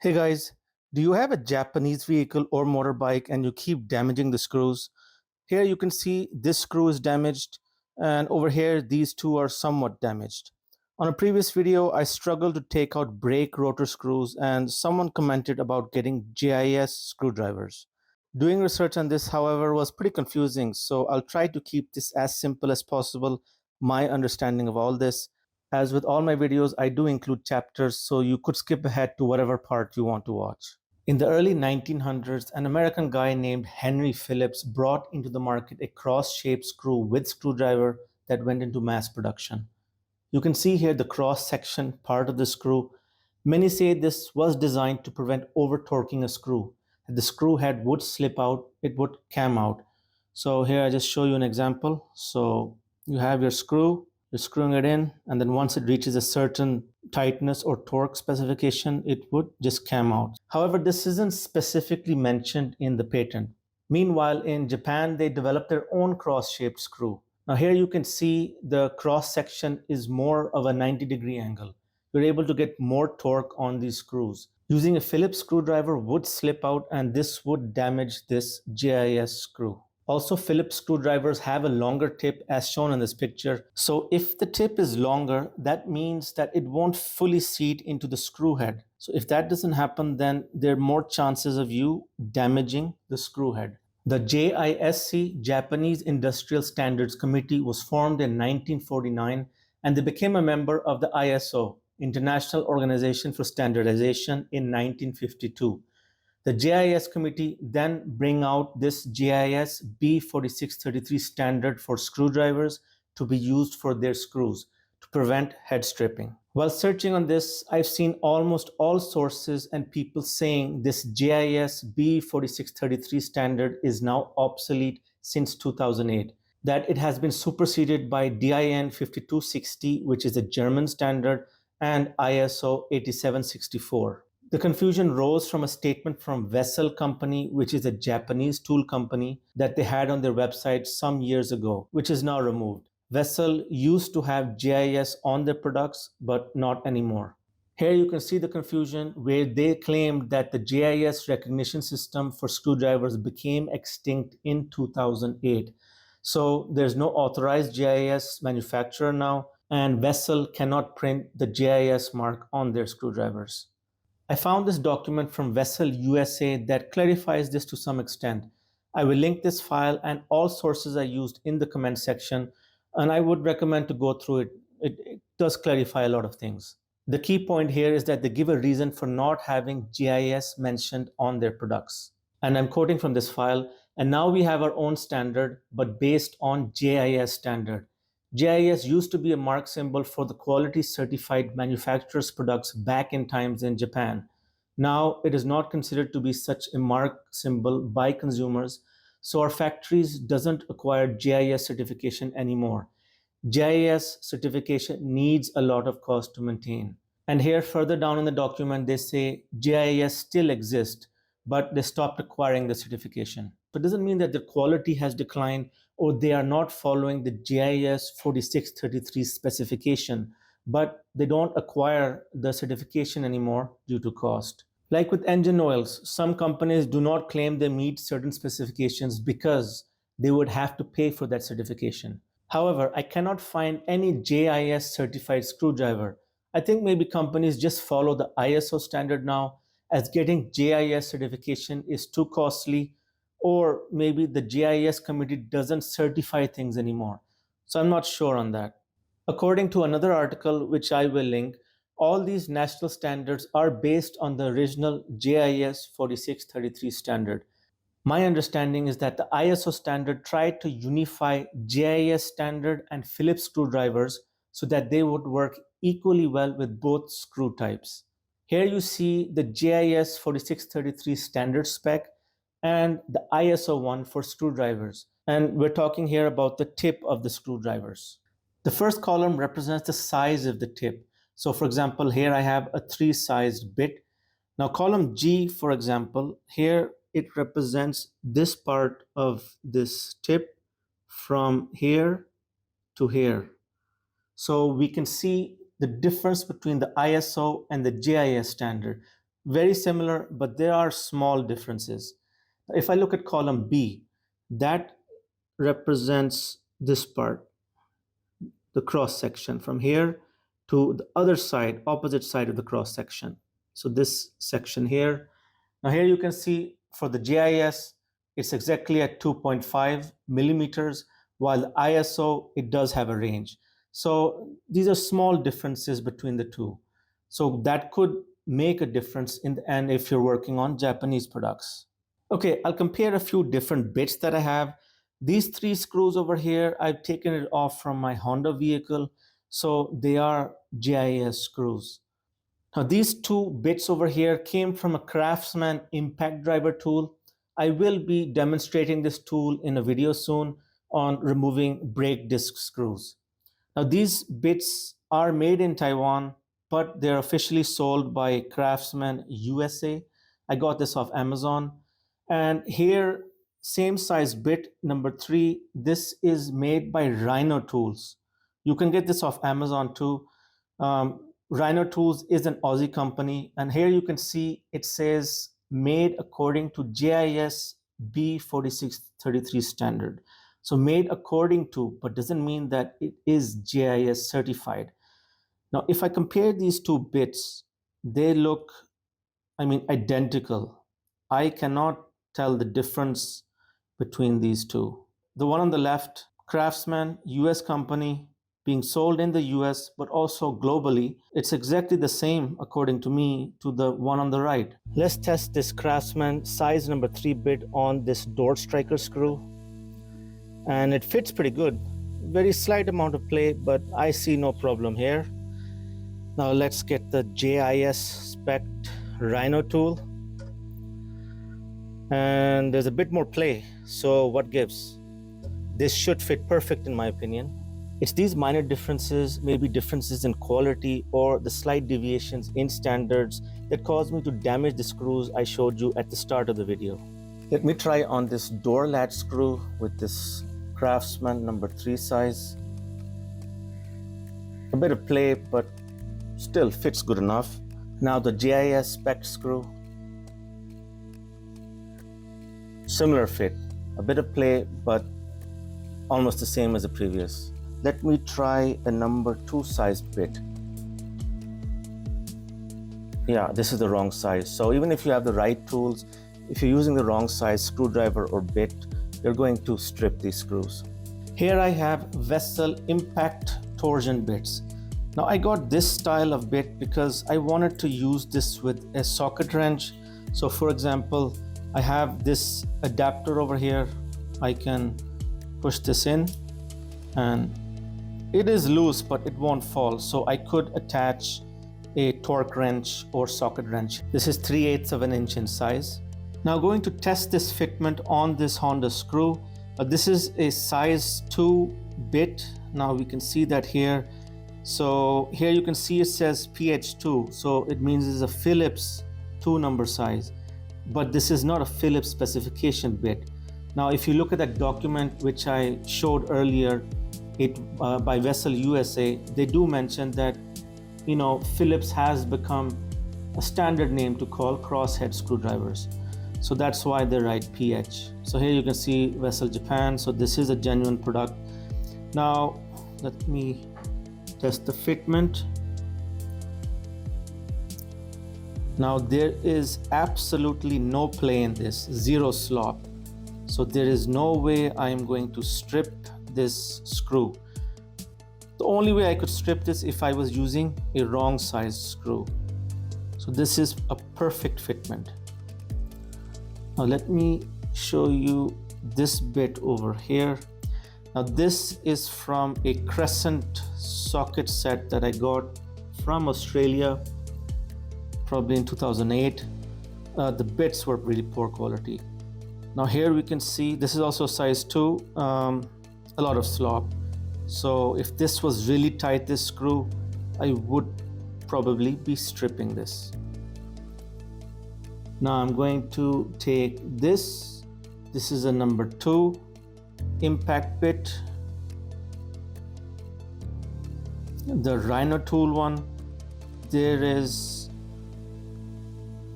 Hey guys, do you have a Japanese vehicle or motorbike and you keep damaging the screws? Here you can see this screw is damaged, and over here these two are somewhat damaged. On a previous video, I struggled to take out brake rotor screws and someone commented about getting JIS screwdrivers. Doing research on this, however, was pretty confusing, so I'll try to keep this as simple as possible, my understanding of all this. As with all my videos, I do include chapters, so you could skip ahead to whatever part you want to watch. In the early 1900s, an American guy named Henry Phillips brought into the market a cross-shaped screw with screwdriver that went into mass production. You can see here the cross-section part of the screw. Many say this was designed to prevent over-torquing a screw. If the screw head would slip out, it would cam out. So here I just show you an example. So you have your screw, you're screwing it in, and then once it reaches a certain tightness or torque specification, it would just cam out. However, this isn't specifically mentioned in the patent. Meanwhile, in Japan, they developed their own cross-shaped screw. Now here you can see the cross section is more of a 90-degree angle. You're able to get more torque on these screws. Using a Phillips screwdriver would slip out and this would damage this JIS screw. Also, Phillips screwdrivers have a longer tip as shown in this picture. So if the tip is longer, that means that it won't fully seat into the screw head. So if that doesn't happen, then there are more chances of you damaging the screw head. The JISC, Japanese Industrial Standards Committee, was formed in 1949 and they became a member of the ISO, International Organization for Standardization, in 1952. The JIS committee then bring out this JIS B4633 standard for screwdrivers to be used for their screws to prevent head stripping. While searching on this, I've seen almost all sources and people saying this JIS B4633 standard is now obsolete since 2008, that it has been superseded by DIN 5260, which is a German standard, and ISO 8764. The confusion rose from a statement from Vessel Company, which is a Japanese tool company that they had on their website some years ago, which is now removed. Vessel used to have JIS on their products, but not anymore. Here you can see the confusion where they claimed that the JIS recognition system for screwdrivers became extinct in 2008. So there's no authorized JIS manufacturer now, and Vessel cannot print the JIS mark on their screwdrivers. I found this document from Vessel USA that clarifies this to some extent. I will link this file and all sources I used in the comment section, and I would recommend to go through it. It does clarify a lot of things. The key point here is that they give a reason for not having JIS mentioned on their products. And I'm quoting from this file, and now we have our own standard, but based on JIS standard. JIS used to be a mark symbol for the quality certified manufacturers' products back in times in Japan. Now it is not considered to be such a mark symbol by consumers, so our factories doesn't acquire JIS certification anymore. JIS certification needs a lot of cost to maintain. And here further down in the document, they say JIS still exists, but they stopped acquiring the certification. But it doesn't mean that the quality has declined or they are not following the JIS 4633 specification, but they don't acquire the certification anymore due to cost. Like with engine oils, some companies do not claim they meet certain specifications because they would have to pay for that certification. However, I cannot find any JIS certified screwdriver. I think maybe companies just follow the ISO standard now, as getting JIS certification is too costly, or maybe the JIS committee doesn't certify things anymore. So I'm not sure on that. According to another article, which I will link, all these national standards are based on the original JIS 4633 standard. My understanding is that the ISO standard tried to unify JIS standard and Phillips screwdrivers so that they would work equally well with both screw types. Here you see the JIS 4633 standard spec and the ISO one for screwdrivers. And we're talking here about the tip of the screwdrivers. The first column represents the size of the tip. So for example, here I have a 3-sized bit. Now column G, for example, here it represents this part of this tip from here to here. So we can see the difference between the ISO and the JIS standard. very similar, but there are small differences. If I look at column B, that represents this part, the cross section from here to the other side, opposite side of the cross section. So this section here. Now here you can see for the JIS, it's exactly at 2.5 millimeters, while the ISO, it does have a range. So these are small differences between the two. So that could make a difference in the end if you're working on Japanese products. Okay, I'll compare a few different bits that I have. These three screws over here, I've taken it off from my Honda vehicle. So they are JIS screws. Now these two bits over here came from a Craftsman impact driver tool. I will be demonstrating this tool in a video soon on removing brake disc screws. Now these bits are made in Taiwan, but they're officially sold by Craftsman USA. I got this off Amazon. And here, same size bit number 3, this is made by Rhino Tools. You can get this off Amazon too. Rhino Tools is an Aussie company, and here you can see it says made according to JIS B4633 standard. So made according to, but doesn't mean that it is JIS certified. Now, if I compare these two bits, they look, identical. I cannot tell the difference between these two. The one on the left, Craftsman, US company, being sold in the US, but also globally. It's exactly the same, according to me, to the one on the right. Let's test this Craftsman size number 3 bit on this door striker screw. And it fits pretty good. Very slight amount of play, but I see no problem here. Now let's get the JIS spec Rhino tool. And there's a bit more play, so what gives? This should fit perfect in my opinion. It's these minor differences, maybe differences in quality or the slight deviations in standards that caused me to damage the screws I showed you at the start of the video. Let me try on this door latch screw with this Craftsman number 3 size. A bit of play, but still fits good enough. Now the JIS spec screw. Similar fit, a bit of play, but almost the same as the previous. Let me try a number 2 size bit. Yeah, this is the wrong size. So even if you have the right tools, if you're using the wrong size screwdriver or bit, you're going to strip these screws. Here I have Vessel impact torsion bits. Now I got this style of bit because I wanted to use this with a socket wrench. So for example, I have this adapter over here. I can push this in and it is loose, but it won't fall. So I could attach a torque wrench or socket wrench. This is 3/8 of an inch in size. Now going to test this fitment on this Honda screw. This is a size 2 bit. Now we can see that here. So here you can see it says PH2. So it means it's a Phillips 2 number size, but this is not a Phillips specification bit. Now if you look at that document which I showed earlier, by Vessel USA, they do mention that Phillips has become a standard name to call crosshead screwdrivers. So that's why they write PH. So here you can see Vessel Japan. So this is a genuine product. Now let me test the fitment. Now there is absolutely no play in this, zero slop. So there is no way I am going to strip this screw. The only way I could strip this if I was using a wrong size screw. So this is a perfect fitment. Now let me show you this bit over here. Now this is from a Crescent socket set that I got from Australia, probably in 2008. The bits were really poor quality. Now here we can see this is also size 2. A lot of slop. So if this was really tight, this screw, I would probably be stripping this. Now I'm going to take this. This is a number 2 impact bit. The Rhino tool one. There is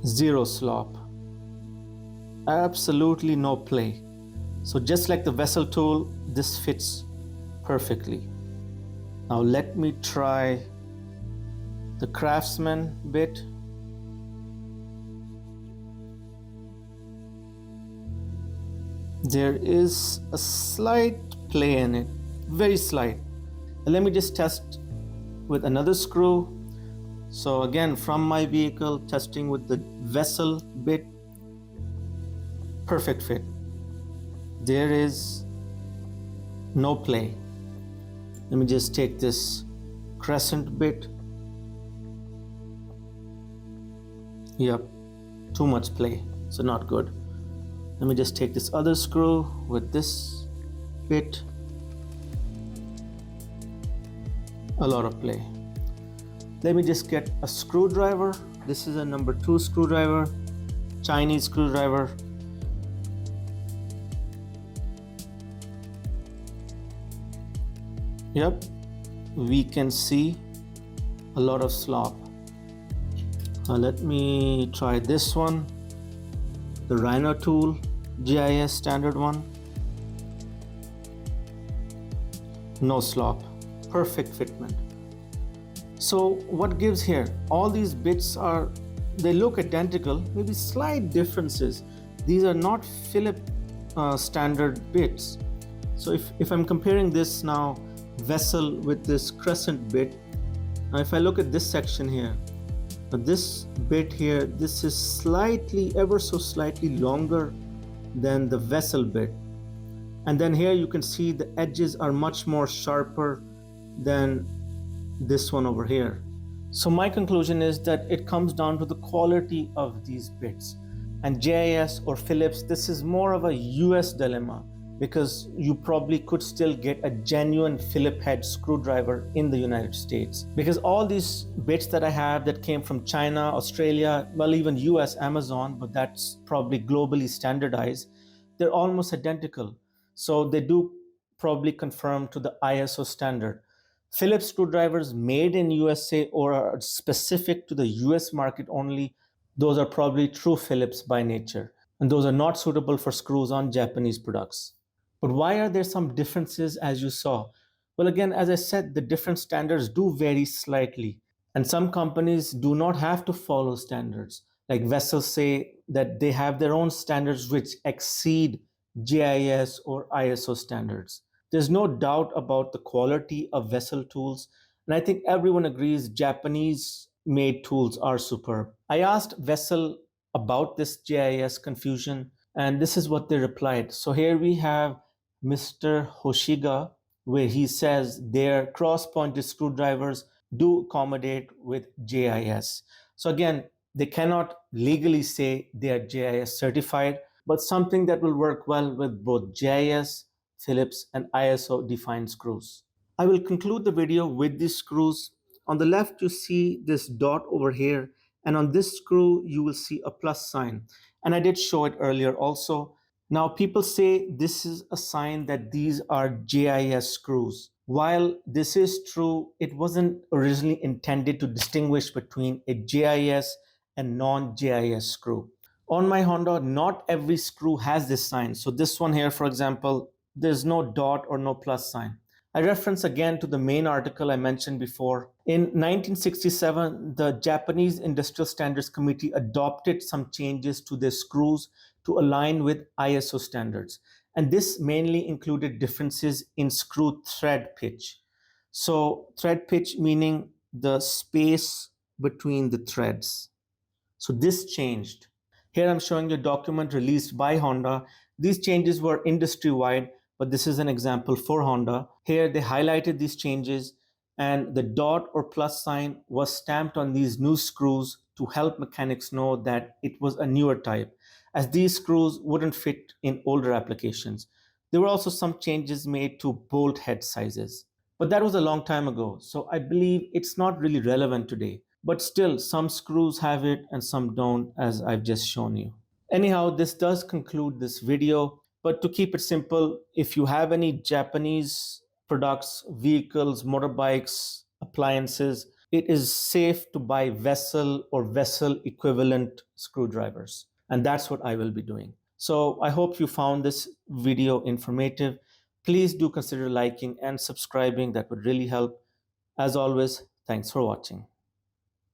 Zero slop. Absolutely no play. So just like the vessel tool, this fits perfectly. Now let me try the Craftsman bit. There is a slight play in it, very slight. Let me just test with another screw. So again, from my vehicle, testing with the vessel bit, perfect fit. There is no play. Let me just take this crescent bit. Yep, too much play, so not good. Let me just take this other screw with this bit. A lot of play. Let me just get a screwdriver. This is a number 2 screwdriver, Chinese screwdriver. Yep, we can see a lot of slop. Let me try this one, the Rhino tool, GIS standard one. No slop, perfect fitment. So what gives here? All these bits they look identical, maybe slight differences. These are not Phillips standard bits. So if I'm comparing this now, vessel with this crescent bit, now if I look at this section here, this bit here, this is slightly, ever so slightly longer than the vessel bit. And then here you can see the edges are much more sharper than this one over here. So my conclusion is that it comes down to the quality of these bits. And JIS or Phillips, this is more of a US dilemma, because you probably could still get a genuine Phillips head screwdriver in the United States. Because all these bits that I have that came from China, Australia, well, even US, Amazon, but that's probably globally standardized, they're almost identical. So they do probably conform to the ISO standard. Phillips screwdrivers made in USA or are specific to the US market only, those are probably true Phillips by nature. And those are not suitable for screws on Japanese products. But why are there some differences as you saw? Well, again, as I said, the different standards do vary slightly. And some companies do not have to follow standards. Like vessels say that they have their own standards which exceed JIS or ISO standards. There's no doubt about the quality of vessel tools. And I think everyone agrees Japanese made tools are superb. I asked Vessel about this JIS confusion, and this is what they replied. So here we have Mr. Hoshiga, where he says their cross-pointed screwdrivers do accommodate with JIS. So again, they cannot legally say they are JIS certified, but something that will work well with both JIS, Phillips, and ISO defined screws. I will conclude the video with these screws. On the left, you see this dot over here, and on this screw, you will see a plus sign. And I did show it earlier also. Now, people say this is a sign that these are JIS screws. While this is true, it wasn't originally intended to distinguish between a JIS and non-JIS screw. On my Honda, not every screw has this sign. So this one here, for example, there's no dot or no plus sign. I reference again to the main article I mentioned before. In 1967, the Japanese Industrial Standards Committee adopted some changes to their screws to align with ISO standards. And this mainly included differences in screw thread pitch. So thread pitch meaning the space between the threads. So this changed. Here I'm showing you a document released by Honda. These changes were industry-wide, but this is an example for Honda. Here they highlighted these changes, and the dot or plus sign was stamped on these new screws to help mechanics know that it was a newer type, as these screws wouldn't fit in older applications. There were also some changes made to bolt head sizes. But that was a long time ago, so I believe it's not really relevant today. But still, some screws have it and some don't, as I've just shown you. Anyhow, this does conclude this video. But to keep it simple, if you have any Japanese products, vehicles, motorbikes, appliances, it is safe to buy vessel or vessel equivalent screwdrivers. And that's what I will be doing. So I hope you found this video informative. Please do consider liking and subscribing. That would really help. As always, thanks for watching.